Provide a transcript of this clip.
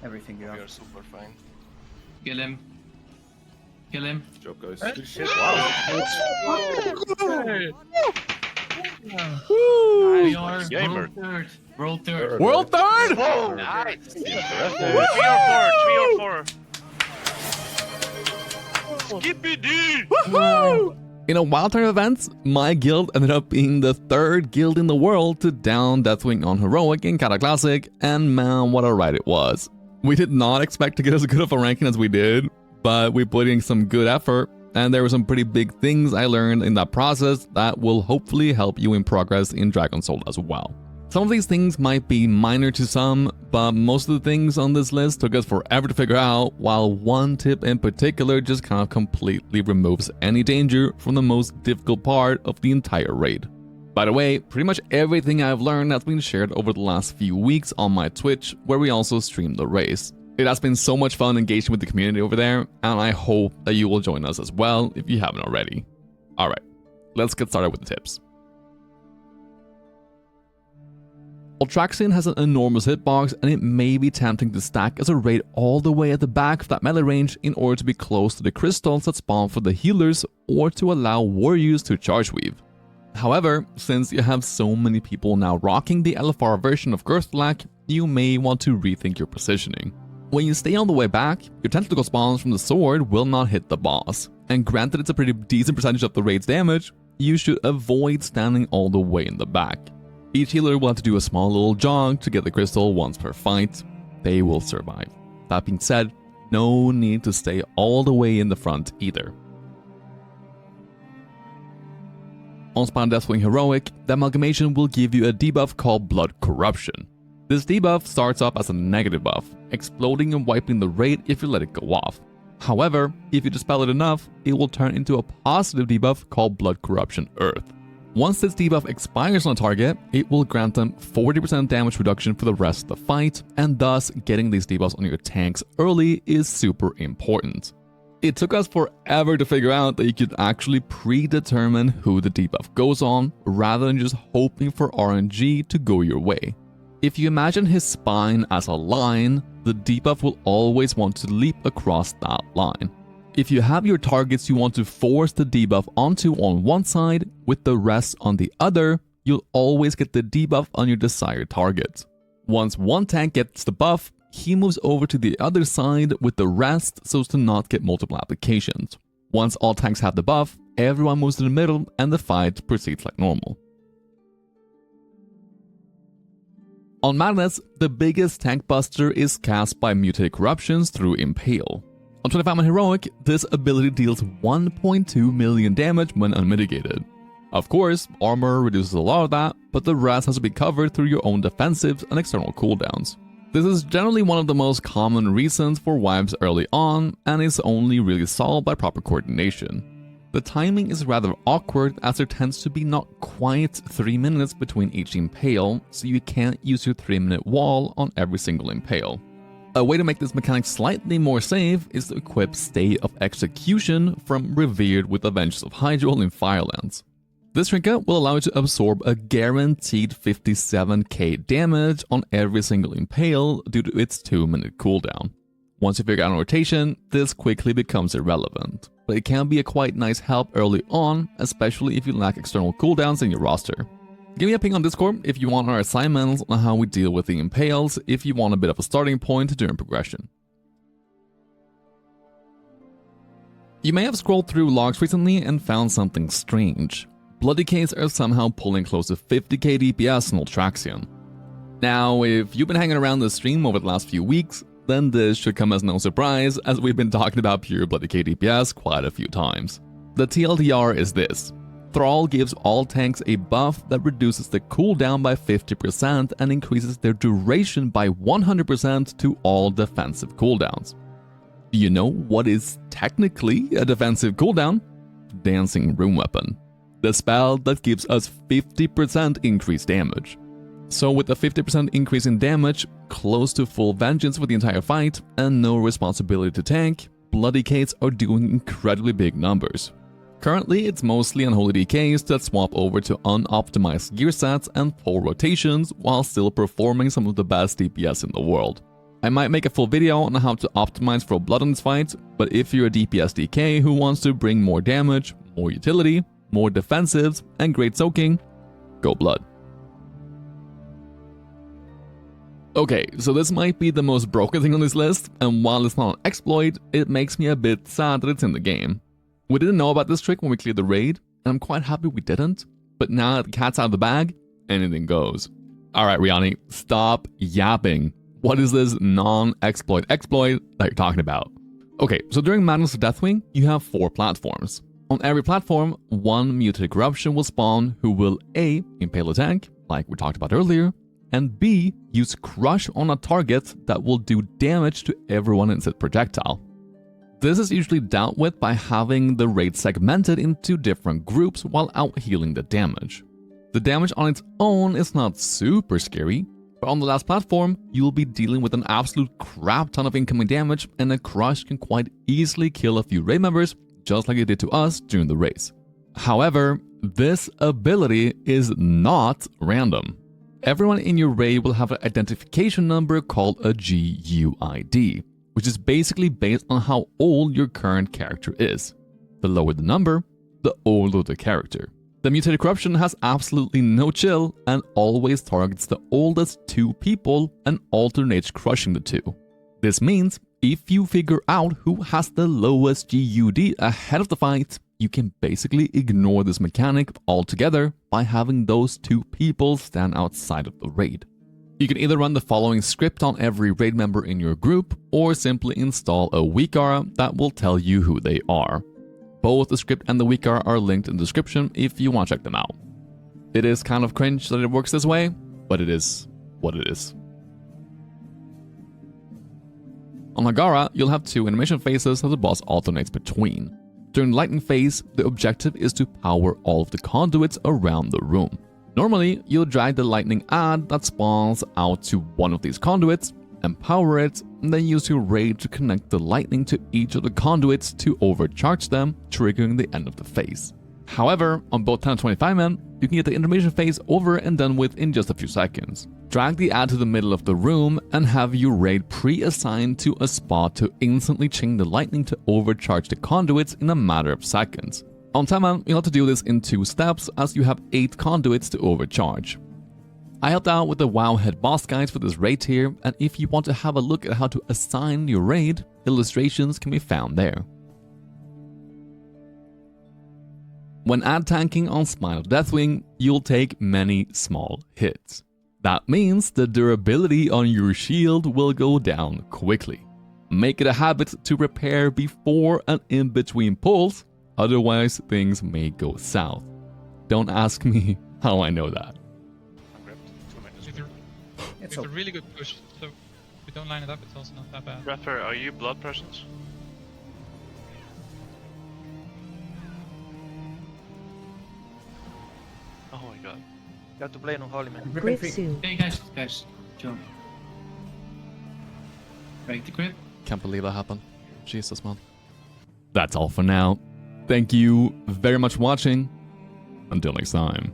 everything you We have. are super fine. Kill him. Kill him. Joke goes. Good shit. Wow. We are Gamer. world third. World third. World third! Whoa! Nice. Impressive. 3 or 4. Skippy D! Woohoo! In a wild turn of events, my guild ended up being the third guild in the world to down Deathwing on Heroic in Cataclysm Classic, and man, what a ride it was. We did not expect to get as good of a ranking as we did, but we put in some good effort, and there were some pretty big things I learned in that process that will hopefully help you in progress in Dragon Soul as well. Some of these things might be minor to some, but most of the things on this list took us forever to figure out, while one tip in particular just kind of completely removes any danger from the most difficult part of the entire raid. By the way, pretty much everything I've learned has been shared over the last few weeks on my Twitch, where we also stream the race. It has been so much fun engaging with the community over there, and I hope that you will join us as well if you haven't already. Alright, let's get started with the tips. Ultraxion has an enormous hitbox, and it may be tempting to stack as a raid all the way at the back of that melee range in order to be close to the crystals that spawn for the healers or to allow warriors to charge weave. However, since you have so many people now rocking the LFR version of Girthlack, you may want to rethink your positioning. When you stay on the way back, your tentacle spawns from the sword will not hit the boss, and granted it's a pretty decent percentage of the raid's damage, you should avoid standing all the way in the back. Each healer will have to do a small little jog to get the crystal once per fight. They will survive. That being said, no need to stay all the way in the front either. On spawn Deathwing Heroic, the amalgamation will give you a debuff called Blood Corruption. This debuff starts off as a negative buff, exploding and wiping the raid if you let it go off. However, if you dispel it enough, it will turn into a positive debuff called Blood Corruption Earth. Once this debuff expires on a target, it will grant them 40% damage reduction for the rest of the fight, and thus getting these debuffs on your tanks early is super important. It took us forever to figure out that you could actually predetermine who the debuff goes on, rather than just hoping for RNG to go your way. If you imagine his spine as a line, the debuff will always want to leap across that line. If you have your targets you want to force the debuff onto on one side with the rest on the other, you'll always get the debuff on your desired target. Once one tank gets the buff, he moves over to the other side with the rest so as to not get multiple applications. Once all tanks have the buff, everyone moves to the middle and the fight proceeds like normal. On Madness, the biggest tank buster is cast by Mutated Corruptions through Impale. On 25-man Heroic, this ability deals 1.2 million damage when unmitigated. Of course, armor reduces a lot of that, but the rest has to be covered through your own defensives and external cooldowns. This is generally one of the most common reasons for wipes early on, and is only really solved by proper coordination. The timing is rather awkward as there tends to be not quite 3 minutes between each impale, so you can't use your 3-minute wall on every single impale. A way to make this mechanic slightly more safe is to equip Stay of Execution from Revered with Avengers of Hydrael in Firelands. This trinket will allow you to absorb a guaranteed 57k damage on every single impale due to its 2-minute cooldown. Once you figure out a rotation, this quickly becomes irrelevant, but it can be a quite nice help early on, especially if you lack external cooldowns in your roster. Give me a ping on Discord if you want our assignments on how we deal with the impales if you want a bit of a starting point during progression. You may have scrolled through logs recently and found something strange. Blood decays are somehow pulling close to 50k DPS in Ultraxion. Now, if you've been hanging around the stream over the last few weeks, then this should come as no surprise, as we've been talking about pure blood decay DPS quite a few times. The TLDR is this. Thrall gives all tanks a buff that reduces the cooldown by 50% and increases their duration by 100% to all defensive cooldowns. Do you know what is technically a defensive cooldown? Dancing Rune Weapon. The spell that gives us 50% increased damage. So with a 50% increase in damage, close to full vengeance for the entire fight, and no responsibility to tank, blood decays are doing incredibly big numbers. Currently, it's mostly unholy DKs that swap over to unoptimized gear sets and full rotations while still performing some of the best DPS in the world. I might make a full video on how to optimize for blood in this fight, but if you're a DPS DK who wants to bring more damage, more utility, more defensives, and great soaking, go blood. Okay, so this might be the most broken thing on this list, and while it's not an exploit, it makes me a bit sad that it's in the game. We didn't know about this trick when we cleared the raid, and I'm quite happy we didn't, but now that the cat's out of the bag, anything goes. Alright Riyani, stop yapping. What is this non-exploit exploit that you're talking about? Okay, so during Madness of Deathwing, you have 4 platforms. On every platform, one mutated corruption will spawn who will A. impale a tank, like we talked about earlier, and B. use crush on a target that will do damage to everyone in said projectile. This is usually dealt with by having the raid segmented into different groups while out healing the damage. The damage on its own is not super scary, but on the last platform, you'll be dealing with an absolute crap ton of incoming damage, and a crush can quite easily kill a few raid members, just like it did to us during the race. However, this ability is not random. Everyone in your raid will have an identification number called a GUID, which is basically based on how old your current character is. The lower the number, the older the character. The mutated corruption has absolutely no chill and always targets the oldest 2 people and alternates crushing the 2. This means if you figure out who has the lowest GUD ahead of the fight, you can basically ignore this mechanic altogether by having those 2 people stand outside of the raid. You can either run the following script on every raid member in your group, or simply install a weak aura that will tell you who they are. Both the script and the weak aura are linked in the description if you want to check them out. It is kind of cringe that it works this way, but it is what it is. On Hagara, you'll have 2 animation phases that the boss alternates between. During the lightning phase, the objective is to power all of the conduits around the room. Normally, you'll drag the lightning ad that spawns out to one of these conduits, and power it, and then use your raid to connect the lightning to each of the conduits to overcharge them, triggering the end of the phase. However, on both 10 and 25 men, you can get the intermission phase over and done with in just a few seconds. Drag the ad to the middle of the room and have your raid pre-assigned to a spot to instantly chain the lightning to overcharge the conduits in a matter of seconds. On 10 man, you'll have to do this in 2 steps as you have 8 conduits to overcharge. I helped out with the Wowhead boss guides for this raid here, and if you want to have a look at how to assign your raid, illustrations can be found there. When ad tanking on Smile of Deathwing, you'll take many small hits. That means the durability on your shield will go down quickly. Make it a habit to repair before and in between pulls, otherwise things may go south. Don't ask me how I know that. It's a really good push, so if we don't line it up, it's also not that bad. Rapper, are you blood presence? Oh my god. You have to play on Holy Man. Grip soon. Hey guys, jump. Break the grip. Can't believe that happened. Jesus, man. That's all for now. Thank you very much for watching. Until next time.